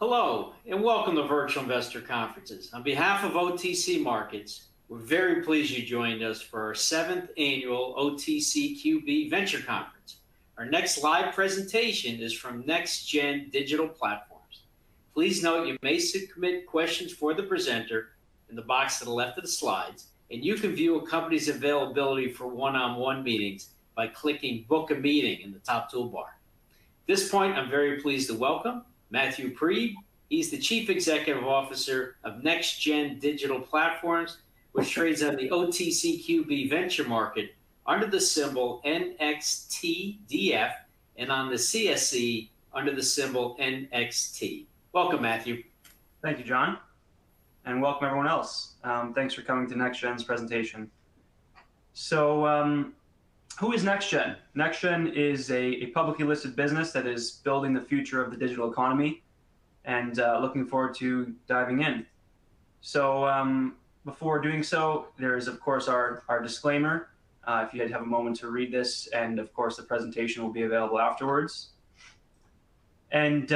Hello, and welcome to Virtual Investor Conferences. On behalf of OTC Markets, we're very pleased you joined us for our 7th annual OTCQB Venture Conference. Our next live presentation is from NextGen Digital Platforms. Please note you may submit questions for the presenter in the box to the left of the slides, and you can view a company's availability for one-on-one meetings by clicking Book a Meeting in the top toolbar. At this point, I'm very pleased to welcome Matthew Preeb. He's the Chief Executive Officer of NextGen Digital Platforms, which trades on the OTCQB venture market under the symbol NXTDF and on the CSE under the symbol NXT. Welcome, Matthew. Thank you, John, and welcome everyone else. Thanks for coming to NextGen's presentation. So, who is NextGen? NextGen is a publicly listed business that is building the future of the digital economy, and looking forward to diving in. So before doing so, there is, of course, our disclaimer. If you have a moment to read this, and of course, the presentation will be available afterwards. And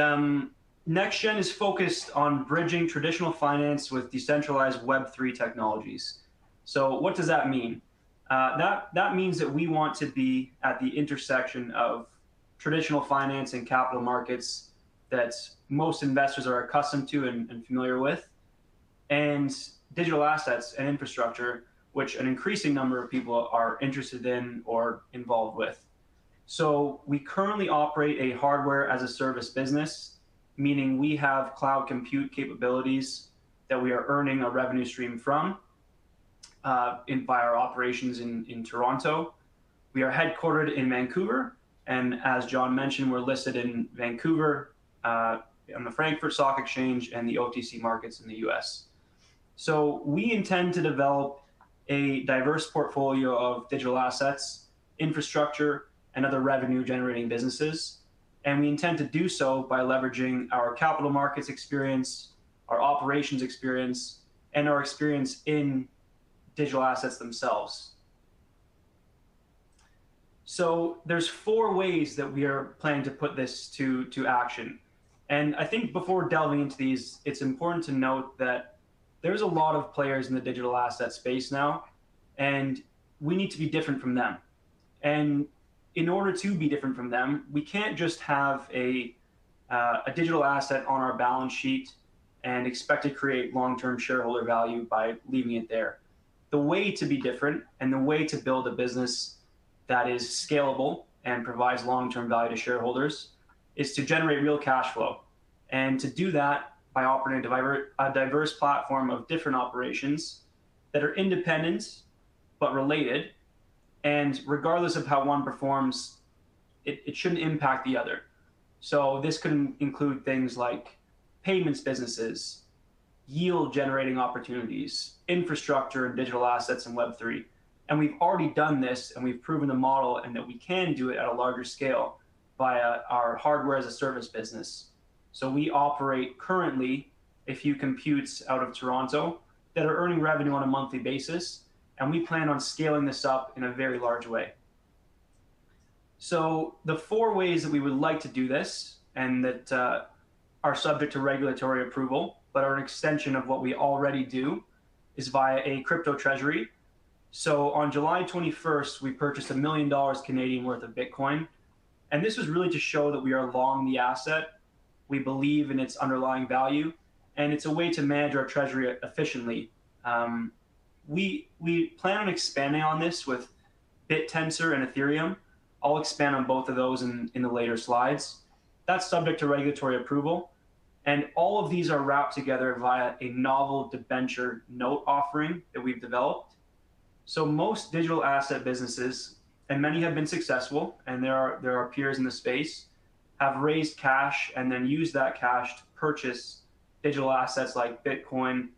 NextGen is focused on bridging traditional finance with decentralized Web3 technologies. So what does that mean? That means that we want to be at the intersection of traditional finance and capital markets that most investors are accustomed to and familiar with, and digital assets and infrastructure, which an increasing number of people are interested in or involved with. So we currently operate a hardware as a service business, meaning we have cloud compute capabilities that we are earning a revenue stream from by our operations in Toronto. We are headquartered in Vancouver, and as John mentioned, we're listed in Vancouver on the Frankfurt Stock Exchange and the OTC markets in the US. So we intend to develop a diverse portfolio of digital assets, infrastructure, and other revenue-generating businesses, and we intend to do so by leveraging our capital markets experience, our operations experience, and our experience in digital assets themselves. So there's 4 ways that we are planning to put this to action. And I think before delving into these, it's important to note that there's a lot of players in the digital asset space now, and we need to be different from them. And in order to be different from them, we can't just have a digital asset on our balance sheet and expect to create long-term shareholder value by leaving it there. The way to be different and the way to build a business that is scalable and provides long-term value to shareholders is to generate real cash flow. And to do that by operating a diverse platform of different operations that are independent but related, and regardless of how one performs, it shouldn't impact the other. So this could include things like payments businesses, yield generating opportunities, infrastructure and digital assets and Web3. And we've already done this, and we've proven the model and that we can do it at a larger scale via our hardware as a service business. So we operate currently a few computes out of Toronto that are earning revenue on a monthly basis, and we plan on scaling this up in a very large way. So the 4 ways that we would like to do this, and that are subject to regulatory approval, but are an extension of what we already do, is via a crypto treasury. So on July 21st, we purchased $1 million Canadian worth of Bitcoin. And this was really to show that we are long the asset. We believe in its underlying value, and it's a way to manage our treasury efficiently. We plan on expanding on this with BitTensor and Ethereum. I'll expand on both of those in the later slides. That's subject to regulatory approval. And all of these are wrapped together via a novel debenture note offering that we've developed. So most digital asset businesses, and many have been successful, and there are peers in the space, have raised cash and then used that cash to purchase digital assets like Bitcoin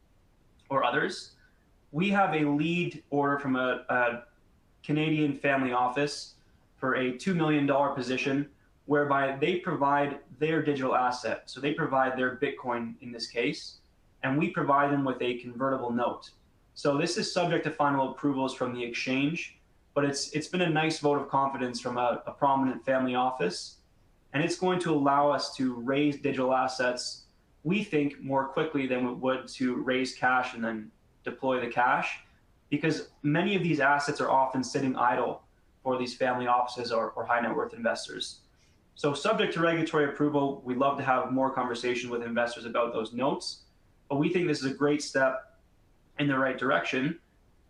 or others. We have a lead order from a Canadian family office for a $2 million position, whereby they provide their digital asset. So they provide their Bitcoin in this case, and we provide them with a convertible note. So this is subject to final approvals from the exchange, but it's been a nice vote of confidence from a prominent family office, and it's going to allow us to raise digital assets we think, more quickly than it would to raise cash and then deploy the cash, because many of these assets are often sitting idle for these family offices or high net worth investors. So subject to regulatory approval, we'd love to have more conversation with investors about those notes, but we think this is a great step in the right direction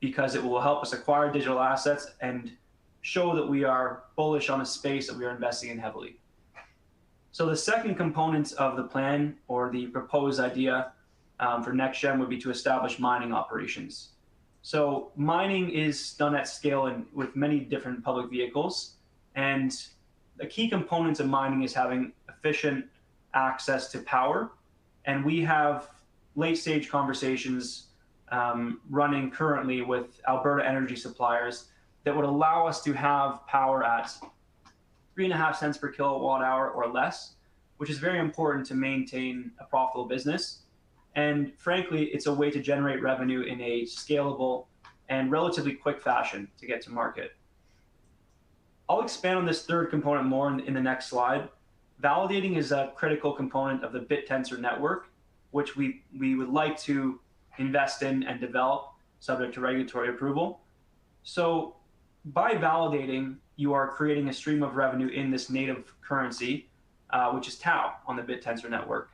because it will help us acquire digital assets and show that we are bullish on a space that we are investing in heavily. So the second component of the plan, or the proposed idea for NextGen, would be to establish mining operations. So mining is done at scale and with many different public vehicles, and the key components of mining is having efficient access to power. And we have late-stage conversations running currently with Alberta energy suppliers that would allow us to have power at 3.5 cents per kilowatt hour or less, which is very important to maintain a profitable business. And frankly, it's a way to generate revenue in a scalable and relatively quick fashion to get to market. I'll expand on this third component more in the next slide. Validating is a critical component of the BitTensor network, which we would like to invest in and develop subject to regulatory approval. So by validating, you are creating a stream of revenue in this native currency, which is Tau on the BitTensor network.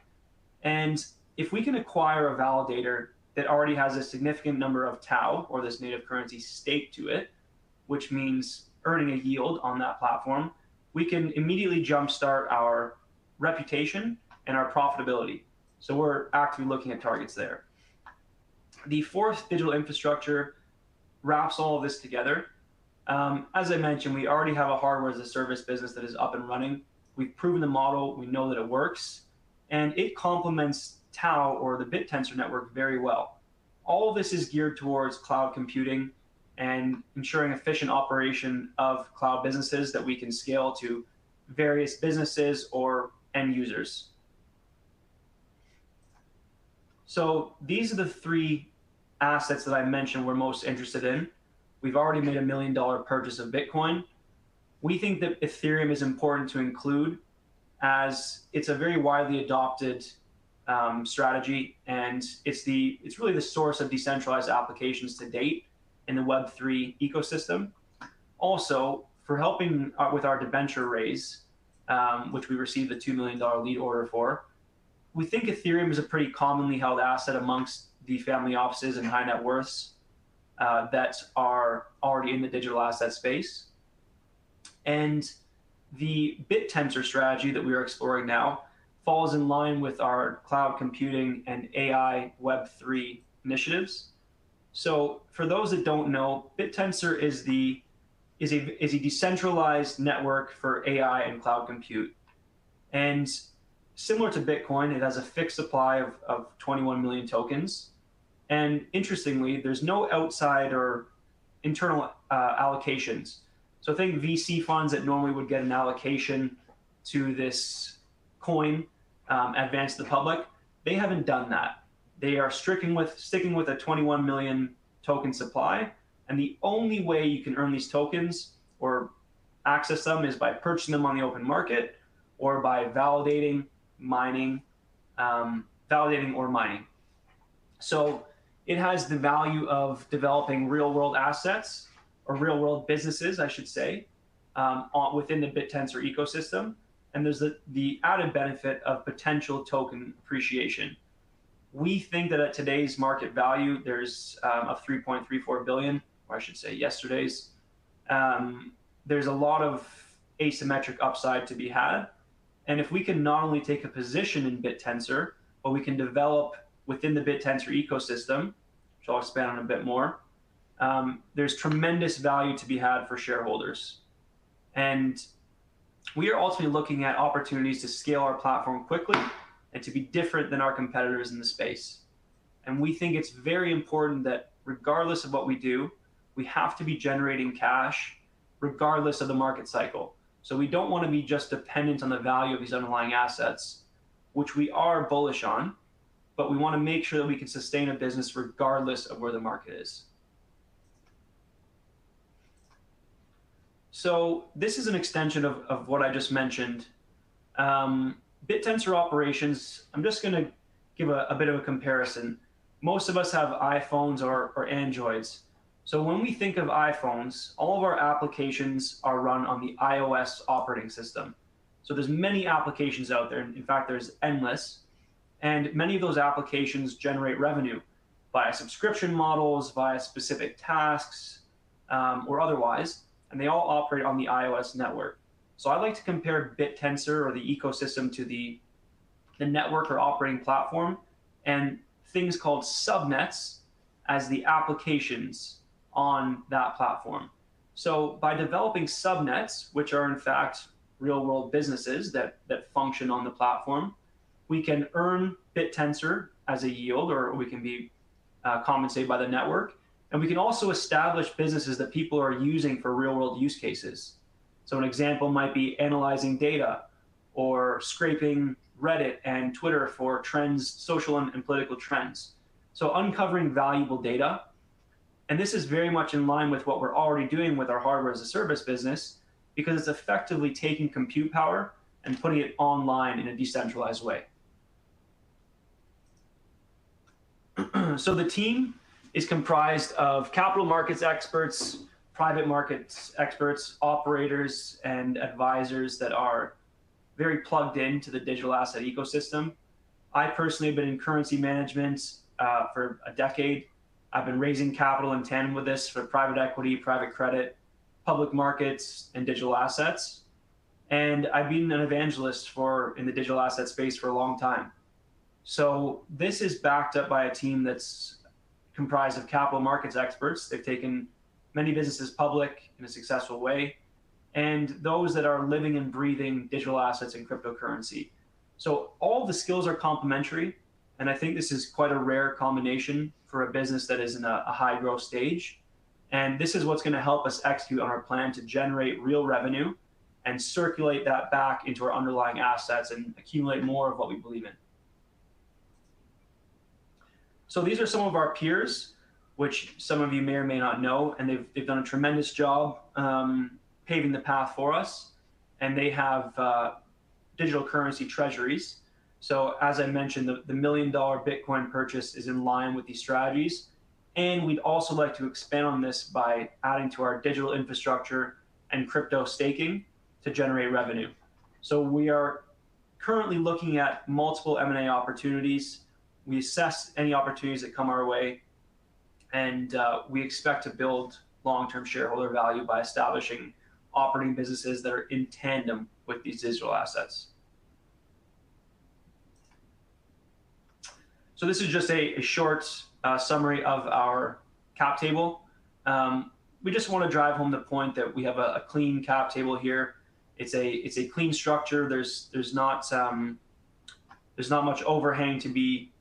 And if we can acquire a validator that already has a significant number of Tau, or this native currency, staked to it, which means earning a yield on that platform, we can immediately jumpstart our reputation and our profitability. So we're actively looking at targets there. The fourth digital infrastructure wraps all of this together. As I mentioned, we already have a hardware as a service business that is up and running. We've proven the model, we know that it works, and it complements Tau, or the BitTensor network, very well. All of this is geared towards cloud computing and ensuring efficient operation of cloud businesses that we can scale to various businesses or end users. So these are the three assets that I mentioned we're most interested in. We've already made $1 million purchase of Bitcoin. We think that Ethereum is important to include, as it's a very widely adopted strategy, and it's really the source of decentralized applications to date in the Web3 ecosystem. Also, for helping with our debenture raise, which we received a $2 million lead order for, we think Ethereum is a pretty commonly held asset amongst the family offices and high net worths that are already in the digital asset space. And the BitTensor strategy that we are exploring now falls in line with our cloud computing and AI Web3 initiatives. So for those that don't know, BitTensor is a decentralized network for AI and cloud compute. And similar to Bitcoin, it has a fixed supply of 21 million tokens. And interestingly, there's no outside or internal allocations. So think VC funds that normally would get an allocation to this coin advanced to the public, they haven't done that. They are sticking with a 21 million token supply. And the only way you can earn these tokens or access them is by purchasing them on the open market, or by validating or mining. So it has the value of developing real world assets, or real world businesses, I should say, within the BitTensor ecosystem. And there's the added benefit of potential token appreciation. We think that at today's market value, there's of 3.34 billion, or I should say yesterday's, there's a lot of asymmetric upside to be had. And if we can not only take a position in BitTensor, but we can develop within the BitTensor ecosystem, which I'll expand on a bit more, there's tremendous value to be had for shareholders. And we are ultimately looking at opportunities to scale our platform quickly and to be different than our competitors in the space. And we think it's very important that regardless of what we do, we have to be generating cash regardless of the market cycle. So we don't want to be just dependent on the value of these underlying assets, which we are bullish on, but we want to make sure that we can sustain a business regardless of where the market is. So this is an extension of what I just mentioned. BitTensor operations, I'm just going to give a bit of a comparison. Most of us have iPhones or Androids. So when we think of iPhones, all of our applications are run on the iOS operating system. So there's many applications out there. In fact, there's endless. And many of those applications generate revenue via subscription models, via specific tasks, or otherwise. And they all operate on the iOS network. So I like to compare BitTensor or the ecosystem to the network or operating platform, and things called subnets as the applications on that platform. So by developing subnets, which are in fact real world businesses that function on the platform, we can earn BitTensor as a yield, or we can be compensated by the network. And we can also establish businesses that people are using for real world use cases. So an example might be analyzing data or scraping Reddit and Twitter for trends, social and political trends. So uncovering valuable data. And this is very much in line with what we're already doing with our hardware as a service business, because it's effectively taking compute power and putting it online in a decentralized way. So the team is comprised of capital markets experts, private markets experts, operators, and advisors that are very plugged into the digital asset ecosystem. I personally have been in currency management for a decade. I've been raising capital in tandem with this for private equity, private credit, public markets, and digital assets. And I've been an evangelist in the digital asset space for a long time. So this is backed up by a team that's comprised of capital markets experts. They've taken many businesses public in a successful way, and those that are living and breathing digital assets and cryptocurrency. So all the skills are complementary, and I think this is quite a rare combination for a business that is in a high growth stage. And this is what's going to help us execute on our plan to generate real revenue and circulate that back into our underlying assets and accumulate more of what we believe in. So these are some of our peers, which some of you may or may not know, and they've done a tremendous job paving the path for us. And they have digital currency treasuries. So as I mentioned, the $1 million Bitcoin purchase is in line with these strategies. And we'd also like to expand on this by adding to our digital infrastructure and crypto staking to generate revenue. So we are currently looking at multiple M&A opportunities. We assess any opportunities that come our way, and we expect to build long-term shareholder value by establishing operating businesses that are in tandem with these digital assets. So this is just a short summary of our cap table. We just want to drive home the point that we have a clean cap table here. It's a clean structure. There's not much overhang to be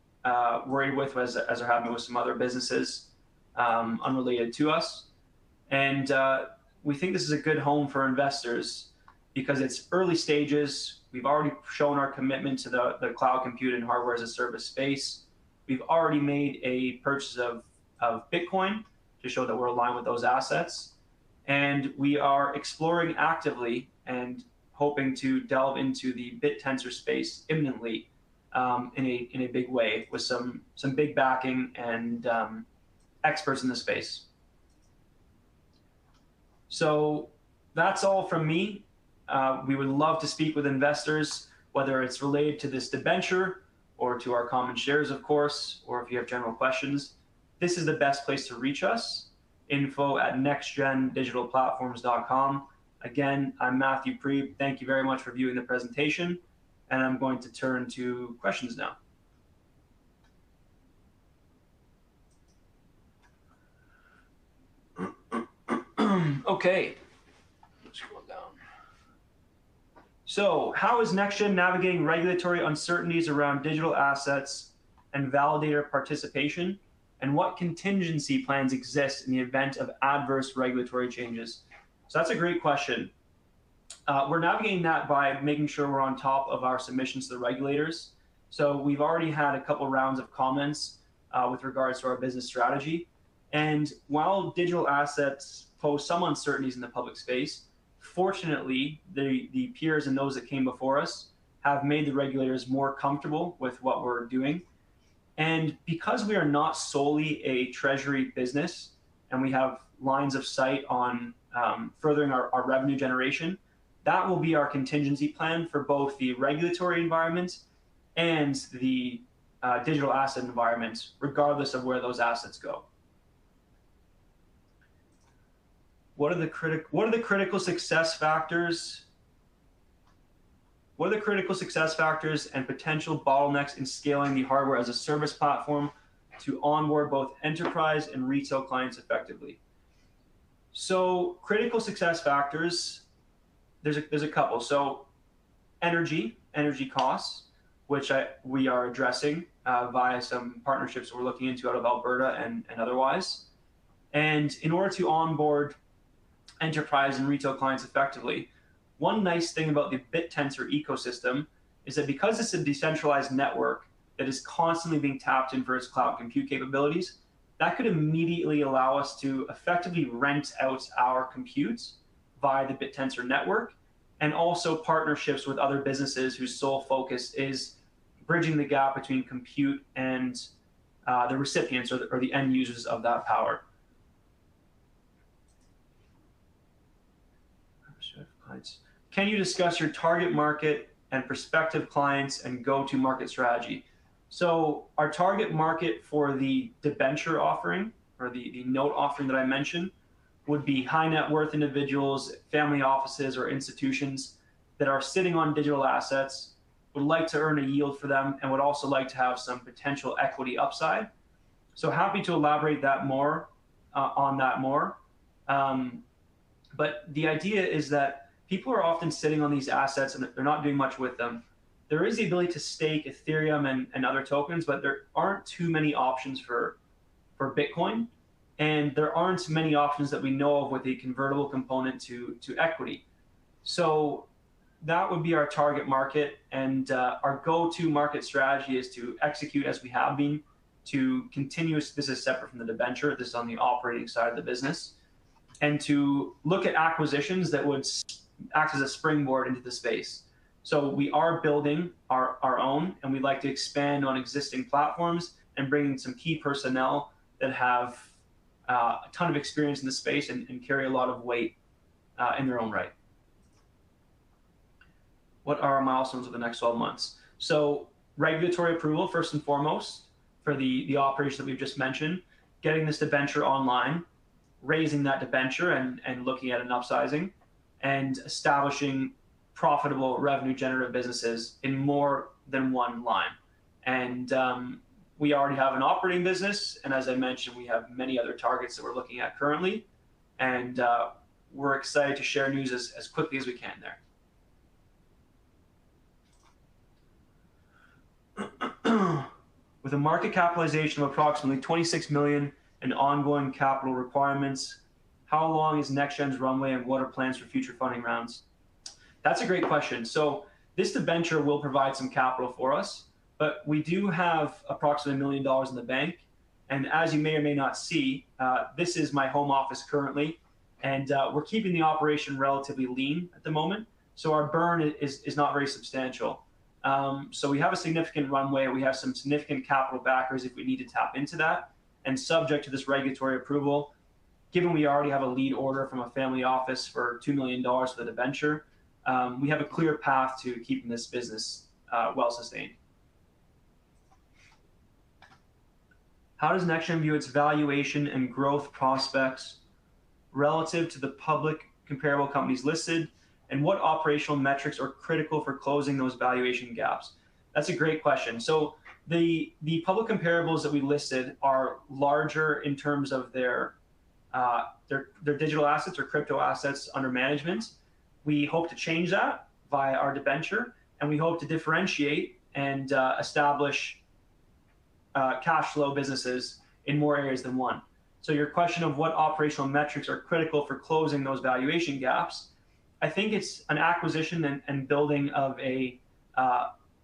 worried with as are happening with some other businesses unrelated to us. And we think this is a good home for investors because it's early stages. We've already shown our commitment to the cloud compute and hardware as a service space. We've already made a purchase of Bitcoin to show that we're aligned with those assets. And we are exploring actively and hoping to delve into the BitTensor space imminently in a big way with some big backing and experts in the space. So that's all from me. We would love to speak with investors, whether it's related to this debenture or to our common shares, of course, or if you have general questions. This is the best place to reach us, info@nextgendigitalplatforms.com. Again, I'm Matthew Preeb. Thank you very much for viewing the presentation, and I'm going to turn to questions now. Okay, let's scroll down. So how is NextGen navigating regulatory uncertainties around digital assets and validator participation? And what contingency plans exist in the event of adverse regulatory changes? So that's a great question. We're navigating that by making sure we're on top of our submissions to the regulators. So we've already had a couple rounds of comments with regards to our business strategy. And while digital assets pose some uncertainties in the public space, fortunately, the peers and those that came before us have made the regulators more comfortable with what we're doing. And because we are not solely a treasury business and we have lines of sight on furthering our revenue generation, that will be our contingency plan for both the regulatory environment and the digital asset environment, regardless of where those assets go. What are the critical success factors? What are the critical success factors and potential bottlenecks in scaling the hardware as a service platform to onboard both enterprise and retail clients effectively? So critical success factors, there's a couple. So energy costs, which we are addressing via some partnerships we're looking into out of Alberta and otherwise. And in order to onboard enterprise and retail clients effectively, one nice thing about the BitTensor ecosystem is that because it's a decentralized network that is constantly being tapped in for its cloud compute capabilities, that could immediately allow us to effectively rent out our compute via the BitTensor network, and also partnerships with other businesses whose sole focus is bridging the gap between compute and the recipients or the end users of that power. Can you discuss your target market and prospective clients and go-to-market strategy? So our target market for the debenture offering, or the note offering that I mentioned, would be high net worth individuals, family offices, or institutions that are sitting on digital assets, would like to earn a yield for them, and would also like to have some potential equity upside. So happy to elaborate that more on that more. But the idea is that people are often sitting on these assets and they're not doing much with them. There is the ability to stake Ethereum and other tokens, but there aren't too many options for Bitcoin. And there aren't many options that we know of with a convertible component to equity. So that would be our target market. And our go-to market strategy is to execute as we have been, to continuous, this is separate from the debenture, this is on the operating side of the business, and to look at acquisitions that would act as a springboard into the space. So we are building our own, and we'd like to expand on existing platforms and bring in some key personnel that have a ton of experience in the space and carry a lot of weight in their own right. What are our milestones over the next 12 months? So regulatory approval, first and foremost, for the operation that we've just mentioned, getting this debenture online, raising that debenture and looking at an upsizing, and establishing profitable revenue generative businesses in more than one line. And we already have an operating business. And as I mentioned, we have many other targets that we're looking at currently. And we're excited to share news as quickly as we can there. With a market capitalization of approximately 26 million and ongoing capital requirements, how long is NextGen's runway and what are plans for future funding rounds? That's a great question. So this debenture will provide some capital for us, but we do have approximately $1 million in the bank. And as you may or may not see, this is my home office currently, and we're keeping the operation relatively lean at the moment. So our burn is not very substantial. So we have a significant runway. We have some significant capital backers if we need to tap into that. And subject to this regulatory approval, given we already have a lead order from a family office for $2 million for the debenture, we have a clear path to keeping this business well sustained. How does NextGen view its valuation and growth prospects relative to the public comparable companies listed? And what operational metrics are critical for closing those valuation gaps? That's a great question. So the public comparables that we listed are larger in terms of their digital assets or crypto assets under management. We hope to change that via our debenture, and we hope to differentiate and establish cash flow businesses in more areas than one. So your question of what operational metrics are critical for closing those valuation gaps, I think it's an acquisition and building of a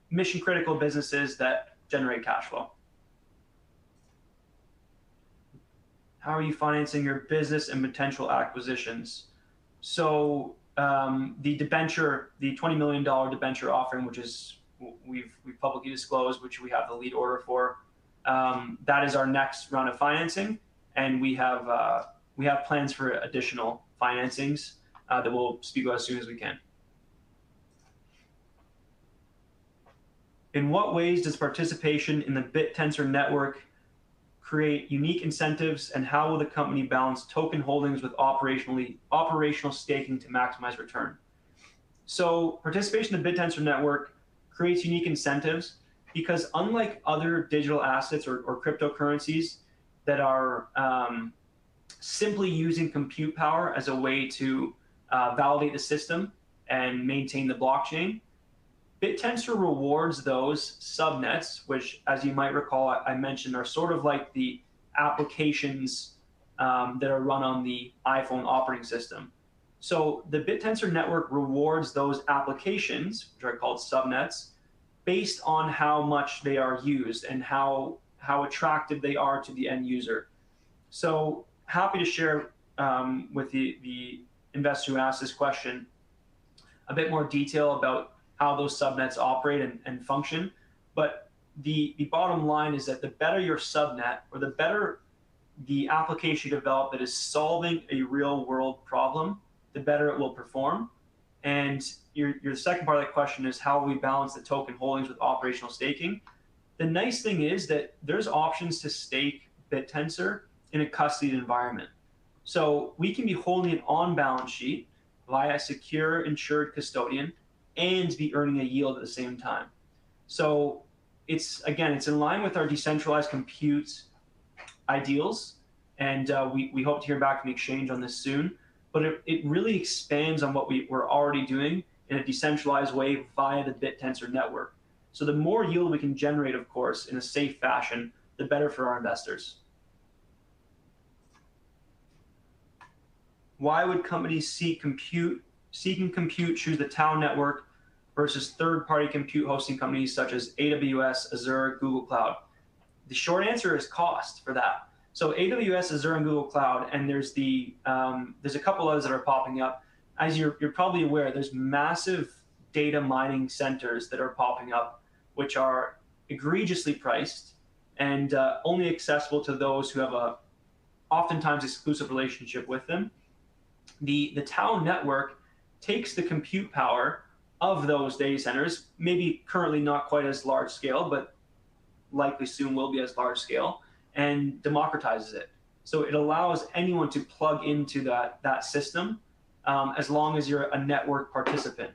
mission critical businesses that generate cash flow. How are you financing your business and potential acquisitions? So the debenture, the $20 million debenture offering, which is we've publicly disclosed, which we have the lead order for, that is our next round of financing, and we have plans for additional financings that we'll speak about as soon as we can. In what ways does participation in the BitTensor network create unique incentives, and how will the company balance token holdings with operational staking to maximize return? So participation in the BitTensor network creates unique incentives because, unlike other digital assets or cryptocurrencies that are simply using compute power as a way to validate the system and maintain the blockchain, BitTensor rewards those subnets, which, as you might recall, I mentioned, are sort of like the applications that are run on the iPhone operating system. So the BitTensor network rewards those applications, which are called subnets, based on how much they are used and how attractive they are to the end user. So happy to share with the investor who asked this question a bit more detail about how those subnets operate and function. But the bottom line is that the better your subnet, or the better the application you develop that is solving a real world problem, the better it will perform. And your second part of that question is how we balance the token holdings with operational staking. The nice thing is that there's options to stake BitTensor in a custodied environment. So we can be holding it on balance sheet via a secure insured custodian and be earning a yield at the same time. So it's in line with our decentralized compute ideals, and we hope to hear back from the exchange on this soon. But it really expands on what we're already doing in a decentralized way via the BitTensor network. So the more yield we can generate, of course, in a safe fashion, the better for our investors. Why would companies seeking compute choose the Tau network versus third-party compute hosting companies such as AWS, Azure, Google Cloud? The short answer is cost for that. So AWS, Azure, and Google Cloud, and there's a couple others that are popping up. As you're probably aware, there's massive data mining centers that are popping up, which are egregiously priced and only accessible to those who have a oftentimes exclusive relationship with them. The Tau network takes the compute power of those data centers, maybe currently not quite as large scale, but likely soon will be as large scale, and democratizes it. So it allows anyone to plug into that system as long as you're a network participant.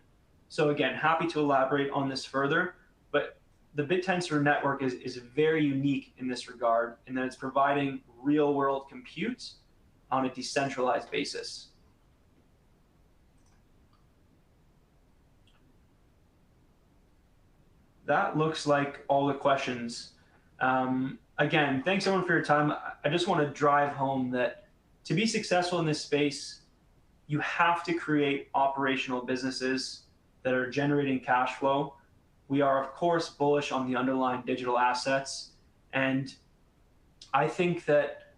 So again, happy to elaborate on this further, but the BitTensor network is very unique in this regard, in that it's providing real world compute on a decentralized basis. That looks like all the questions. Again, thanks everyone for your time. I just want to drive home that to be successful in this space, you have to create operational businesses that are generating cash flow. We are, of course, bullish on the underlying digital assets. And I think that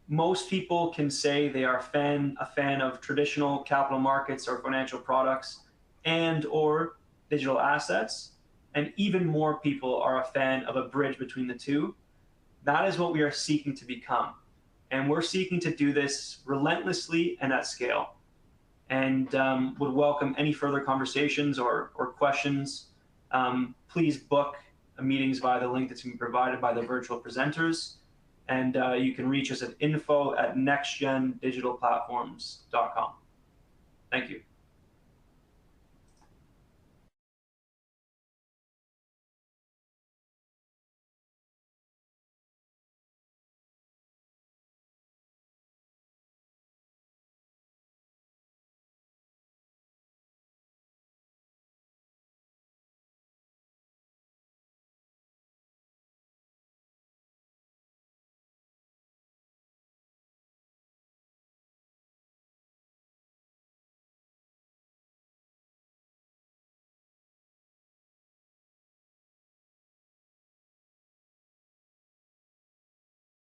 most people can say they are a fan of traditional capital markets or financial products and or digital assets. And even more people are a fan of a bridge between the two. That is what we are seeking to become. And we're seeking to do this relentlessly and at scale. And would welcome any further conversations or questions. Please book meetings via the link that's been provided by the virtual presenters. And you can reach us at info@nextgendigitalplatforms.com.